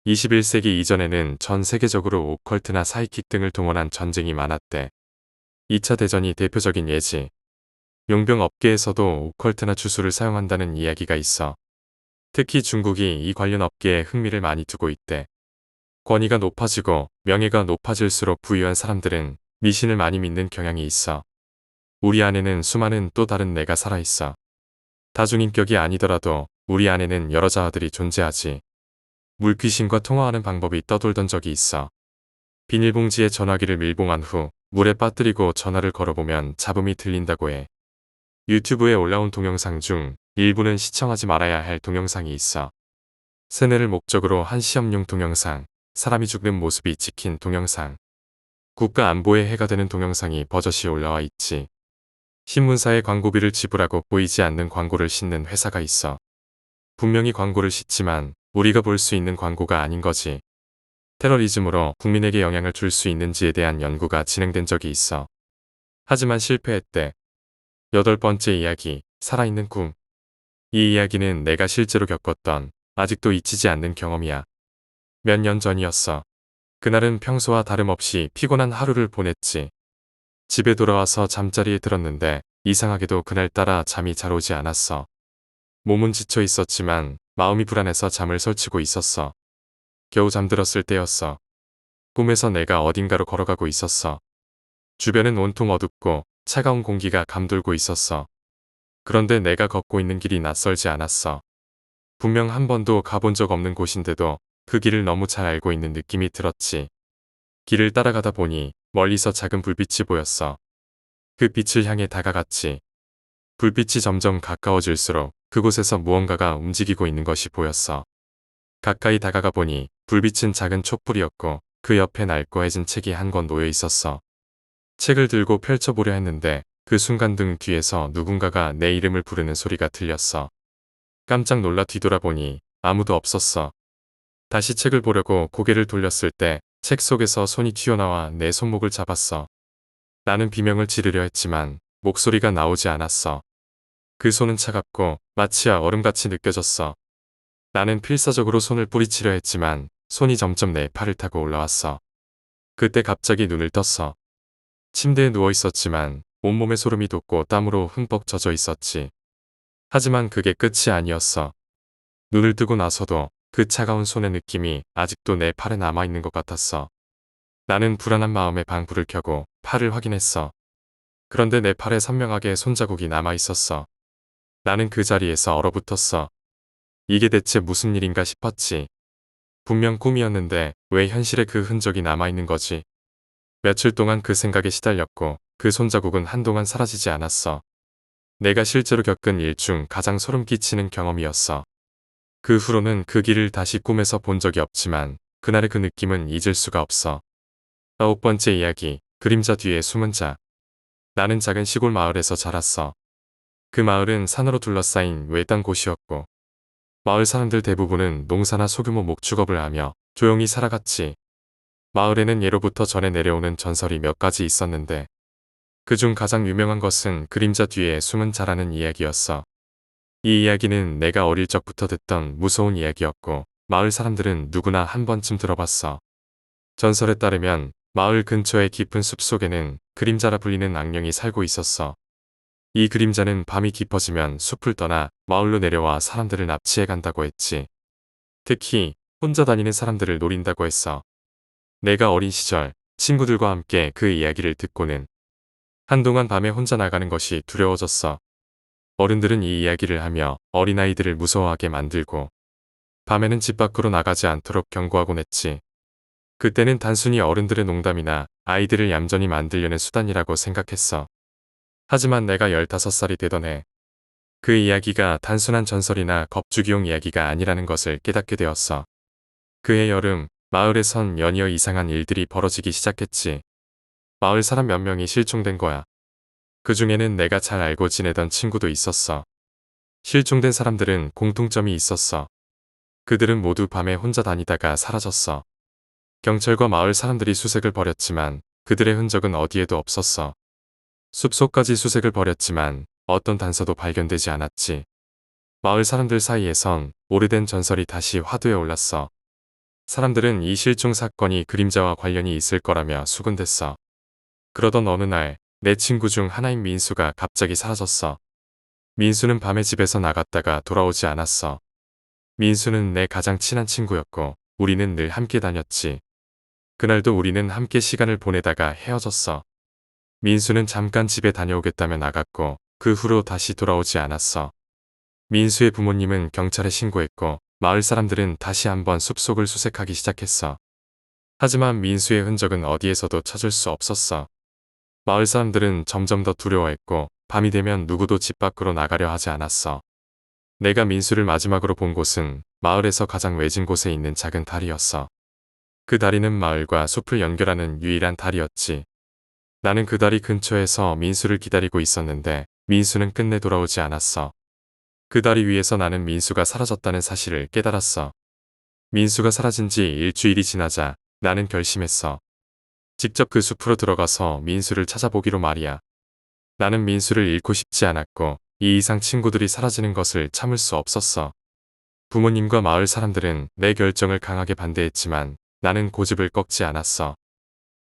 21세기 이전에는 전 세계적으로 오컬트나 사이킥 등을 동원한 전쟁이 많았대. 2차 대전이 대표적인 예지. 용병 업계에서도 오컬트나 주술을 사용한다는 이야기가 있어. 특히 중국이 이 관련 업계에 흥미를 많이 두고 있대. 권위가 높아지고 명예가 높아질수록 부유한 사람들은 미신을 많이 믿는 경향이 있어. 우리 안에는 수많은 또 다른 내가 살아있어. 다중인격이 아니더라도 우리 안에는 여러 자아들이 존재하지. 물귀신과 통화하는 방법이 떠돌던 적이 있어. 비닐봉지에 전화기를 밀봉한 후 물에 빠뜨리고 전화를 걸어보면 잡음이 들린다고 해. 유튜브에 올라온 동영상 중 일부는 시청하지 말아야 할 동영상이 있어. 세뇌를 목적으로 한 시험용 동영상, 사람이 죽는 모습이 찍힌 동영상, 국가 안보에 해가 되는 동영상이 버젓이 올라와 있지. 신문사에 광고비를 지불하고 보이지 않는 광고를 싣는 회사가 있어. 분명히 광고를 싣지만 우리가 볼 수 있는 광고가 아닌 거지. 테러리즘으로 국민에게 영향을 줄 수 있는지에 대한 연구가 진행된 적이 있어. 하지만 실패했대. 8번째 이야기, 살아있는 꿈. 이 이야기는 내가 실제로 겪었던 아직도 잊히지 않는 경험이야. 몇 년 전이었어. 그날은 평소와 다름없이 피곤한 하루를 보냈지. 집에 돌아와서 잠자리에 들었는데 이상하게도 그날따라 잠이 잘 오지 않았어. 몸은 지쳐 있었지만 마음이 불안해서 잠을 설치고 있었어. 겨우 잠들었을 때였어. 꿈에서 내가 어딘가로 걸어가고 있었어. 주변은 온통 어둡고 차가운 공기가 감돌고 있었어. 그런데 내가 걷고 있는 길이 낯설지 않았어. 분명 한 번도 가본 적 없는 곳인데도 그 길을 너무 잘 알고 있는 느낌이 들었지. 길을 따라가다 보니 멀리서 작은 불빛이 보였어. 그 빛을 향해 다가갔지. 불빛이 점점 가까워질수록 그곳에서 무언가가 움직이고 있는 것이 보였어. 가까이 다가가 보니 불빛은 작은 촛불이었고 그 옆에 낡고해진 책이 한 권 놓여 있었어. 책을 들고 펼쳐보려 했는데 그 순간 등 뒤에서 누군가가 내 이름을 부르는 소리가 들렸어. 깜짝 놀라 뒤돌아보니 아무도 없었어. 다시 책을 보려고 고개를 돌렸을 때 책 속에서 손이 튀어나와 내 손목을 잡았어. 나는 비명을 지르려 했지만 목소리가 나오지 않았어. 그 손은 차갑고 마치 얼음같이 느껴졌어. 나는 필사적으로 손을 뿌리치려 했지만 손이 점점 내 팔을 타고 올라왔어. 그때 갑자기 눈을 떴어. 침대에 누워 있었지만 온몸에 소름이 돋고 땀으로 흠뻑 젖어 있었지. 하지만 그게 끝이 아니었어. 눈을 뜨고 나서도 그 차가운 손의 느낌이 아직도 내 팔에 남아있는 것 같았어. 나는 불안한 마음에 방불을 켜고 팔을 확인했어. 그런데 내 팔에 선명하게 손자국이 남아있었어. 나는 그 자리에서 얼어붙었어. 이게 대체 무슨 일인가 싶었지. 분명 꿈이었는데 왜 현실에 그 흔적이 남아있는 거지? 며칠 동안 그 생각에 시달렸고 그 손자국은 한동안 사라지지 않았어. 내가 실제로 겪은 일 중 가장 소름 끼치는 경험이었어. 그 후로는 그 길을 다시 꿈에서 본 적이 없지만 그날의 그 느낌은 잊을 수가 없어. 9번째 이야기, 그림자 뒤에 숨은 자. 나는 작은 시골 마을에서 자랐어. 그 마을은 산으로 둘러싸인 외딴 곳이었고 마을 사람들 대부분은 농사나 소규모 목축업을 하며 조용히 살아갔지. 마을에는 예로부터 전해 내려오는 전설이 몇 가지 있었는데 그중 가장 유명한 것은 그림자 뒤에 숨은 자라는 이야기였어. 이 이야기는 내가 어릴 적부터 듣던 무서운 이야기였고 마을 사람들은 누구나 한 번쯤 들어봤어. 전설에 따르면 마을 근처의 깊은 숲 속에는 그림자라 불리는 악령이 살고 있었어. 이 그림자는 밤이 깊어지면 숲을 떠나 마을로 내려와 사람들을 납치해 간다고 했지. 특히 혼자 다니는 사람들을 노린다고 했어. 내가 어린 시절 친구들과 함께 그 이야기를 듣고는 한동안 밤에 혼자 나가는 것이 두려워졌어. 어른들은 이 이야기를 하며 어린아이들을 무서워하게 만들고 밤에는 집 밖으로 나가지 않도록 경고하곤 했지. 그때는 단순히 어른들의 농담이나 아이들을 얌전히 만들려는 수단이라고 생각했어. 하지만 내가 15살이 되던 해, 그 이야기가 단순한 전설이나 겁주기용 이야기가 아니라는 것을 깨닫게 되었어. 그해 여름, 마을에선 연이어 이상한 일들이 벌어지기 시작했지. 마을 사람 몇 명이 실종된 거야. 그 중에는 내가 잘 알고 지내던 친구도 있었어. 실종된 사람들은 공통점이 있었어. 그들은 모두 밤에 혼자 다니다가 사라졌어. 경찰과 마을 사람들이 수색을 벌였지만 그들의 흔적은 어디에도 없었어. 숲속까지 수색을 벌였지만 어떤 단서도 발견되지 않았지. 마을 사람들 사이에선 오래된 전설이 다시 화두에 올랐어. 사람들은 이 실종 사건이 그림자와 관련이 있을 거라며 수군댔어. 그러던 어느 날 내 친구 중 하나인 민수가 갑자기 사라졌어. 민수는 밤에 집에서 나갔다가 돌아오지 않았어. 민수는 내 가장 친한 친구였고 우리는 늘 함께 다녔지. 그날도 우리는 함께 시간을 보내다가 헤어졌어. 민수는 잠깐 집에 다녀오겠다며 나갔고 그 후로 다시 돌아오지 않았어. 민수의 부모님은 경찰에 신고했고 마을 사람들은 다시 한번 숲속을 수색하기 시작했어. 하지만 민수의 흔적은 어디에서도 찾을 수 없었어. 마을 사람들은 점점 더 두려워했고 밤이 되면 누구도 집 밖으로 나가려 하지 않았어. 내가 민수를 마지막으로 본 곳은 마을에서 가장 외진 곳에 있는 작은 다리였어. 그 다리는 마을과 숲을 연결하는 유일한 다리였지. 나는 그 다리 근처에서 민수를 기다리고 있었는데 민수는 끝내 돌아오지 않았어. 그 다리 위에서 나는 민수가 사라졌다는 사실을 깨달았어. 민수가 사라진 지 일주일이 지나자 나는 결심했어. 직접 그 숲으로 들어가서 민수를 찾아보기로 말이야. 나는 민수를 잃고 싶지 않았고 이 이상 친구들이 사라지는 것을 참을 수 없었어. 부모님과 마을 사람들은 내 결정을 강하게 반대했지만 나는 고집을 꺾지 않았어.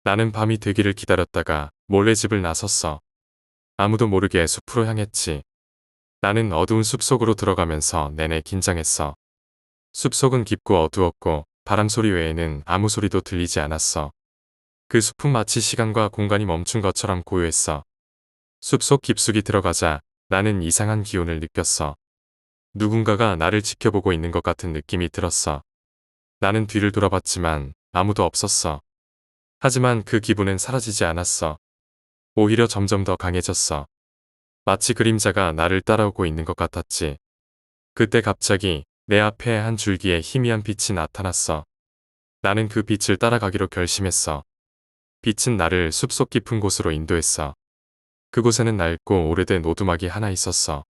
나는 밤이 되기를 기다렸다가 몰래 집을 나섰어. 아무도 모르게 숲으로 향했지. 나는 어두운 숲속으로 들어가면서 내내 긴장했어. 숲속은 깊고 어두웠고 바람 소리 외에는 아무 소리도 들리지 않았어. 그 숲은 마치 시간과 공간이 멈춘 것처럼 고요했어. 숲속 깊숙이 들어가자 나는 이상한 기운을 느꼈어. 누군가가 나를 지켜보고 있는 것 같은 느낌이 들었어. 나는 뒤를 돌아봤지만 아무도 없었어. 하지만 그 기분은 사라지지 않았어. 오히려 점점 더 강해졌어. 마치 그림자가 나를 따라오고 있는 것 같았지. 그때 갑자기 내 앞에 한 줄기의 희미한 빛이 나타났어. 나는 그 빛을 따라가기로 결심했어. 빛은 나를 숲속 깊은 곳으로 인도했어. 그곳에는 낡고 오래된 오두막이 하나 있었어.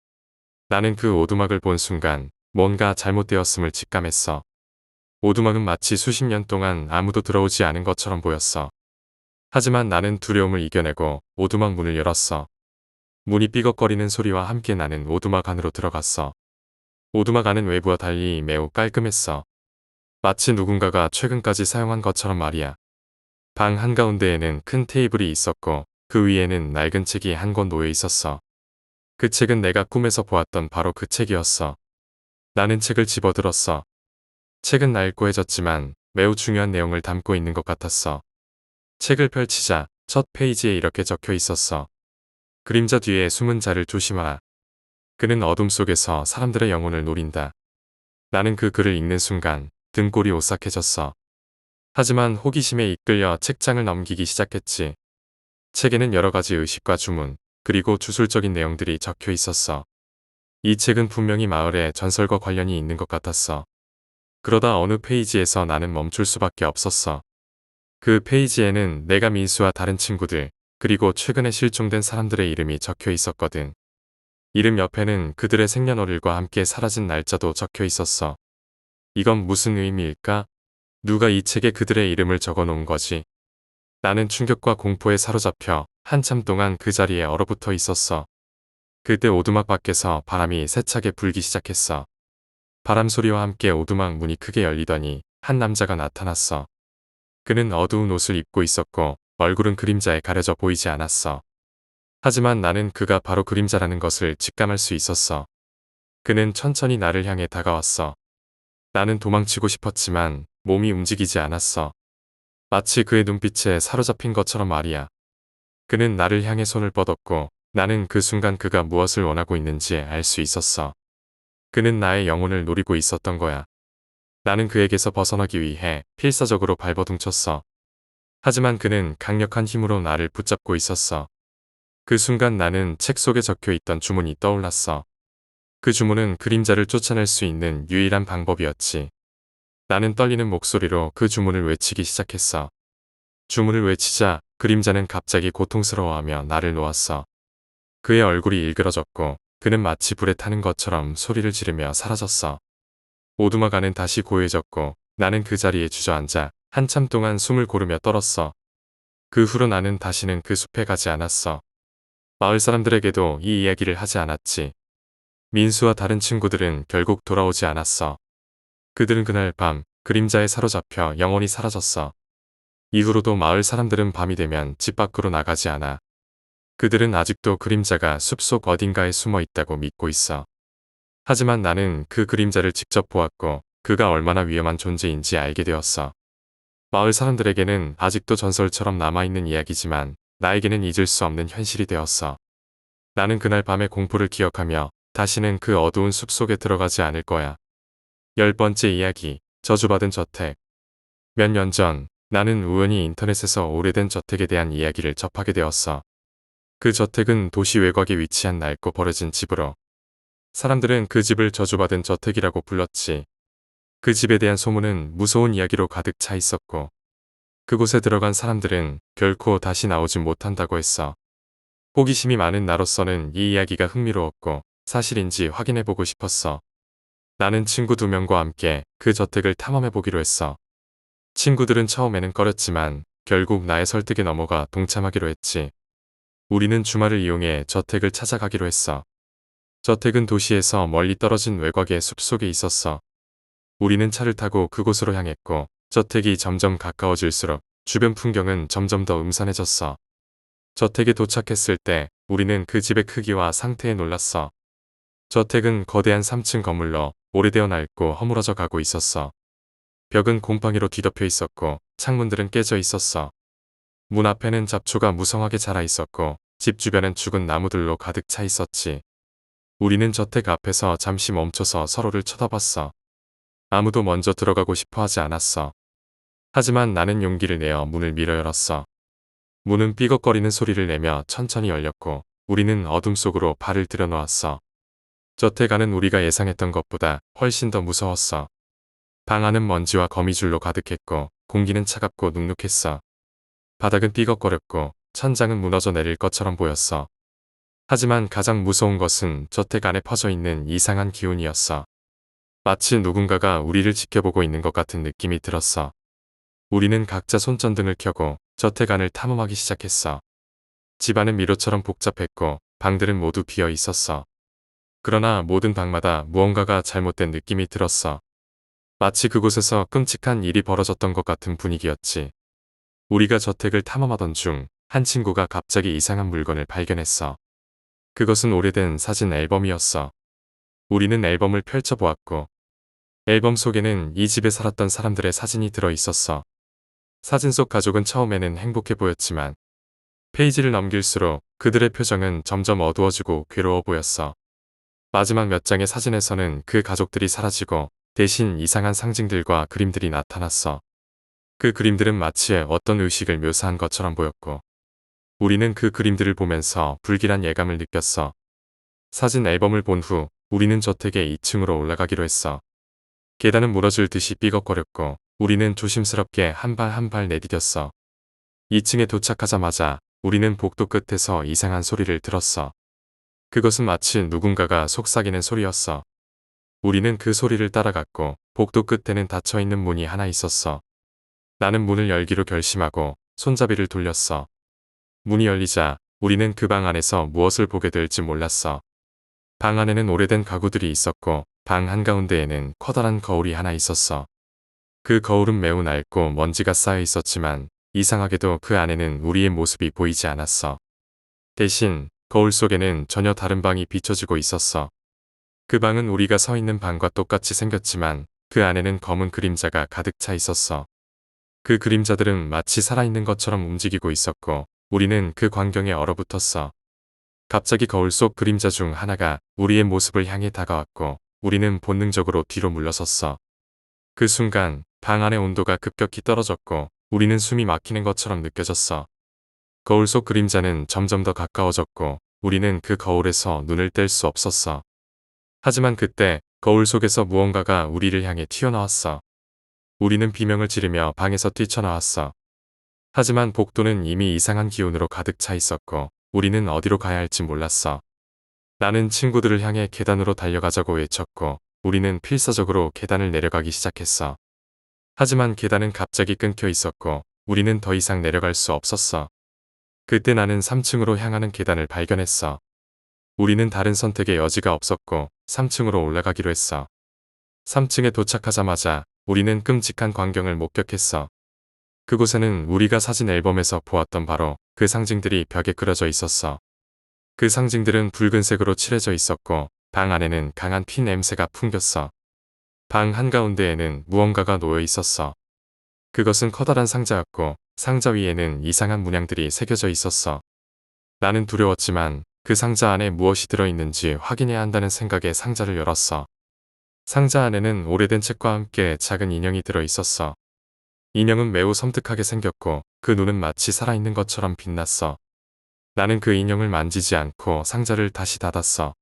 나는 그 오두막을 본 순간 뭔가 잘못되었음을 직감했어. 오두막은 마치 수십 년 동안 아무도 들어오지 않은 것처럼 보였어. 하지만 나는 두려움을 이겨내고 오두막 문을 열었어. 문이 삐걱거리는 소리와 함께 나는 오두막 안으로 들어갔어. 오두막 안은 외부와 달리 매우 깔끔했어. 마치 누군가가 최근까지 사용한 것처럼 말이야. 방 한가운데에는 큰 테이블이 있었고 그 위에는 낡은 책이 한 권 놓여 있었어. 그 책은 내가 꿈에서 보았던 바로 그 책이었어. 나는 책을 집어들었어. 책은 낡고 해졌지만 매우 중요한 내용을 담고 있는 것 같았어. 책을 펼치자 첫 페이지에 이렇게 적혀 있었어. 그림자 뒤에 숨은 자를 조심하라. 그는 어둠 속에서 사람들의 영혼을 노린다. 나는 그 글을 읽는 순간 등골이 오싹해졌어. 하지만 호기심에 이끌려 책장을 넘기기 시작했지. 책에는 여러 가지 의식과 주문, 그리고 주술적인 내용들이 적혀 있었어. 이 책은 분명히 마을의 전설과 관련이 있는 것 같았어. 그러다 어느 페이지에서 나는 멈출 수밖에 없었어. 그 페이지에는 내가 민수와 다른 친구들, 그리고 최근에 실종된 사람들의 이름이 적혀 있었거든. 이름 옆에는 그들의 생년월일과 함께 사라진 날짜도 적혀 있었어. 이건 무슨 의미일까? 누가 이 책에 그들의 이름을 적어 놓은 거지? 나는 충격과 공포에 사로잡혀 한참 동안 그 자리에 얼어붙어 있었어. 그때 오두막 밖에서 바람이 세차게 불기 시작했어. 바람 소리와 함께 오두막 문이 크게 열리더니 한 남자가 나타났어. 그는 어두운 옷을 입고 있었고 얼굴은 그림자에 가려져 보이지 않았어. 하지만 나는 그가 바로 그림자라는 것을 직감할 수 있었어. 그는 천천히 나를 향해 다가왔어. 나는 도망치고 싶었지만 몸이 움직이지 않았어. 마치 그의 눈빛에 사로잡힌 것처럼 말이야. 그는 나를 향해 손을 뻗었고 나는 그 순간 그가 무엇을 원하고 있는지 알 수 있었어. 그는 나의 영혼을 노리고 있었던 거야. 나는 그에게서 벗어나기 위해 필사적으로 발버둥쳤어. 하지만 그는 강력한 힘으로 나를 붙잡고 있었어. 그 순간 나는 책 속에 적혀 있던 주문이 떠올랐어. 그 주문은 그림자를 쫓아낼 수 있는 유일한 방법이었지. 나는 떨리는 목소리로 그 주문을 외치기 시작했어. 주문을 외치자 그림자는 갑자기 고통스러워하며 나를 놓았어. 그의 얼굴이 일그러졌고 그는 마치 불에 타는 것처럼 소리를 지르며 사라졌어. 오두막 안은 다시 고요해졌고 나는 그 자리에 주저앉아 한참 동안 숨을 고르며 떨었어. 그 후로 나는 다시는 그 숲에 가지 않았어. 마을 사람들에게도 이 이야기를 하지 않았지. 민수와 다른 친구들은 결국 돌아오지 않았어. 그들은 그날 밤 그림자에 사로잡혀 영원히 사라졌어. 이후로도 마을 사람들은 밤이 되면 집 밖으로 나가지 않아. 그들은 아직도 그림자가 숲속 어딘가에 숨어 있다고 믿고 있어. 하지만 나는 그 그림자를 직접 보았고 그가 얼마나 위험한 존재인지 알게 되었어. 마을 사람들에게는 아직도 전설처럼 남아있는 이야기지만 나에게는 잊을 수 없는 현실이 되었어. 나는 그날 밤의 공포를 기억하며 다시는 그 어두운 숲속에 들어가지 않을 거야. 10번째 이야기, 저주받은 저택. 몇 년 전 나는 우연히 인터넷에서 오래된 저택에 대한 이야기를 접하게 되었어. 그 저택은 도시 외곽에 위치한 낡고 버려진 집으로 사람들은 그 집을 저주받은 저택이라고 불렀지. 그 집에 대한 소문은 무서운 이야기로 가득 차 있었고 그곳에 들어간 사람들은 결코 다시 나오지 못한다고 했어. 호기심이 많은 나로서는 이 이야기가 흥미로웠고 사실인지 확인해보고 싶었어. 나는 친구 2명과 함께 그 저택을 탐험해보기로 했어. 친구들은 처음에는 꺼렸지만 결국 나의 설득에 넘어가 동참하기로 했지. 우리는 주말을 이용해 저택을 찾아가기로 했어. 저택은 도시에서 멀리 떨어진 외곽의 숲속에 있었어. 우리는 차를 타고 그곳으로 향했고 저택이 점점 가까워질수록 주변 풍경은 점점 더 음산해졌어. 저택에 도착했을 때 우리는 그 집의 크기와 상태에 놀랐어. 저택은 거대한 3층 건물로 오래되어 낡고 허물어져 가고 있었어. 벽은 곰팡이로 뒤덮여 있었고 창문들은 깨져 있었어. 문 앞에는 잡초가 무성하게 자라 있었고 집 주변은 죽은 나무들로 가득 차 있었지. 우리는 저택 앞에서 잠시 멈춰서 서로를 쳐다봤어. 아무도 먼저 들어가고 싶어 하지 않았어. 하지만 나는 용기를 내어 문을 밀어 열었어. 문은 삐걱거리는 소리를 내며 천천히 열렸고 우리는 어둠 속으로 발을 들여놓았어. 저택 안은 우리가 예상했던 것보다 훨씬 더 무서웠어. 방 안은 먼지와 거미줄로 가득했고 공기는 차갑고 눅눅했어. 바닥은 삐걱거렸고 천장은 무너져 내릴 것처럼 보였어. 하지만 가장 무서운 것은 저택 안에 퍼져 있는 이상한 기운이었어. 마치 누군가가 우리를 지켜보고 있는 것 같은 느낌이 들었어. 우리는 각자 손전등을 켜고 저택 안을 탐험하기 시작했어. 집안은 미로처럼 복잡했고 방들은 모두 비어 있었어. 그러나 모든 방마다 무언가가 잘못된 느낌이 들었어. 마치 그곳에서 끔찍한 일이 벌어졌던 것 같은 분위기였지. 우리가 저택을 탐험하던 중 한 친구가 갑자기 이상한 물건을 발견했어. 그것은 오래된 사진 앨범이었어. 우리는 앨범을 펼쳐보았고 앨범 속에는 이 집에 살았던 사람들의 사진이 들어 있었어. 사진 속 가족은 처음에는 행복해 보였지만 페이지를 넘길수록 그들의 표정은 점점 어두워지고 괴로워 보였어. 마지막 몇 장의 사진에서는 그 가족들이 사라지고 대신 이상한 상징들과 그림들이 나타났어. 그 그림들은 마치 어떤 의식을 묘사한 것처럼 보였고 우리는 그 그림들을 보면서 불길한 예감을 느꼈어. 사진 앨범을 본 후 우리는 저택의 2층으로 올라가기로 했어. 계단은 무너질 듯이 삐걱거렸고 우리는 조심스럽게 한 발 한 발 내디뎠어. 2층에 도착하자마자 우리는 복도 끝에서 이상한 소리를 들었어. 그것은 마치 누군가가 속삭이는 소리였어. 우리는 그 소리를 따라갔고 복도 끝에는 닫혀있는 문이 하나 있었어. 나는 문을 열기로 결심하고 손잡이를 돌렸어. 문이 열리자 우리는 그 방 안에서 무엇을 보게 될지 몰랐어. 방 안에는 오래된 가구들이 있었고 방 한가운데에는 커다란 거울이 하나 있었어. 그 거울은 매우 낡고 먼지가 쌓여 있었지만 이상하게도 그 안에는 우리의 모습이 보이지 않았어. 대신 거울 속에는 전혀 다른 방이 비춰지고 있었어. 그 방은 우리가 서 있는 방과 똑같이 생겼지만 그 안에는 검은 그림자가 가득 차 있었어. 그 그림자들은 마치 살아있는 것처럼 움직이고 있었고 우리는 그 광경에 얼어붙었어. 갑자기 거울 속 그림자 중 하나가 우리의 모습을 향해 다가왔고 우리는 본능적으로 뒤로 물러섰어. 그 순간 방 안의 온도가 급격히 떨어졌고 우리는 숨이 막히는 것처럼 느껴졌어. 거울 속 그림자는 점점 더 가까워졌고 우리는 그 거울에서 눈을 뗄 수 없었어. 하지만 그때 거울 속에서 무언가가 우리를 향해 튀어나왔어. 우리는 비명을 지르며 방에서 뛰쳐나왔어. 하지만 복도는 이미 이상한 기운으로 가득 차 있었고 우리는 어디로 가야 할지 몰랐어. 나는 친구들을 향해 계단으로 달려가자고 외쳤고 우리는 필사적으로 계단을 내려가기 시작했어. 하지만 계단은 갑자기 끊겨 있었고 우리는 더 이상 내려갈 수 없었어. 그때 나는 3층으로 향하는 계단을 발견했어. 우리는 다른 선택의 여지가 없었고 3층으로 올라가기로 했어. 3층에 도착하자마자 우리는 끔찍한 광경을 목격했어. 그곳에는 우리가 사진 앨범에서 보았던 바로 그 상징들이 벽에 그려져 있었어. 그 상징들은 붉은색으로 칠해져 있었고 방 안에는 강한 피 냄새가 풍겼어. 방 한가운데에는 무언가가 놓여 있었어. 그것은 커다란 상자였고 상자 위에는 이상한 문양들이 새겨져 있었어. 나는 두려웠지만 그 상자 안에 무엇이 들어있는지 확인해야 한다는 생각에 상자를 열었어. 상자 안에는 오래된 책과 함께 작은 인형이 들어있었어. 인형은 매우 섬뜩하게 생겼고 그 눈은 마치 살아있는 것처럼 빛났어. 나는 그 인형을 만지지 않고 상자를 다시 닫았어.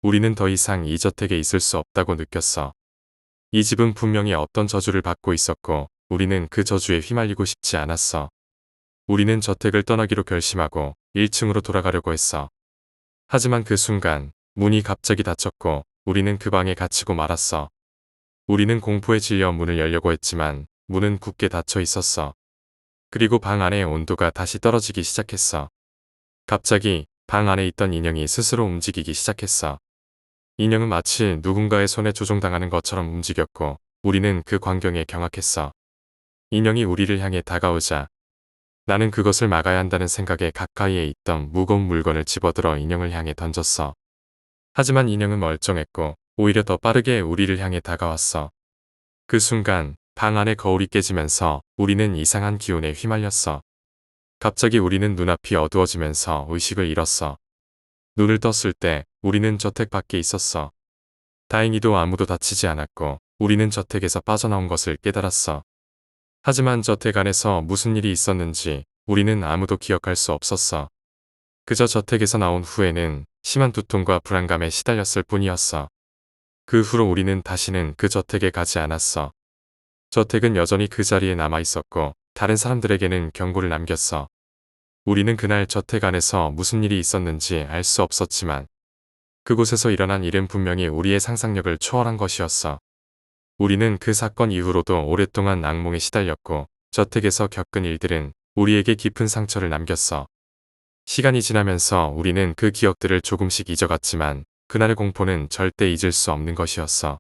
우리는 더 이상 이 저택에 있을 수 없다고 느꼈어. 이 집은 분명히 어떤 저주를 받고 있었고 우리는 그 저주에 휘말리고 싶지 않았어. 우리는 저택을 떠나기로 결심하고 1층으로 돌아가려고 했어. 하지만 그 순간 문이 갑자기 닫혔고 우리는 그 방에 갇히고 말았어. 우리는 공포에 질려 문을 열려고 했지만 문은 굳게 닫혀 있었어. 그리고 방 안의 온도가 다시 떨어지기 시작했어. 갑자기 방 안에 있던 인형이 스스로 움직이기 시작했어. 인형은 마치 누군가의 손에 조종당하는 것처럼 움직였고 우리는 그 광경에 경악했어. 인형이 우리를 향해 다가오자 나는 그것을 막아야 한다는 생각에 가까이에 있던 무거운 물건을 집어들어 인형을 향해 던졌어. 하지만 인형은 멀쩡했고 오히려 더 빠르게 우리를 향해 다가왔어. 그 순간 방 안의 거울이 깨지면서 우리는 이상한 기운에 휘말렸어. 갑자기 우리는 눈앞이 어두워지면서 의식을 잃었어. 눈을 떴을 때 우리는 저택 밖에 있었어. 다행히도 아무도 다치지 않았고 우리는 저택에서 빠져나온 것을 깨달았어. 하지만 저택 안에서 무슨 일이 있었는지 우리는 아무도 기억할 수 없었어. 그저 저택에서 나온 후에는 심한 두통과 불안감에 시달렸을 뿐이었어. 그 후로 우리는 다시는 그 저택에 가지 않았어. 저택은 여전히 그 자리에 남아 있었고 다른 사람들에게는 경고를 남겼어. 우리는 그날 저택 안에서 무슨 일이 있었는지 알 수 없었지만 그곳에서 일어난 일은 분명히 우리의 상상력을 초월한 것이었어. 우리는 그 사건 이후로도 오랫동안 악몽에 시달렸고 저택에서 겪은 일들은 우리에게 깊은 상처를 남겼어. 시간이 지나면서 우리는 그 기억들을 조금씩 잊어갔지만 그날의 공포는 절대 잊을 수 없는 것이었어.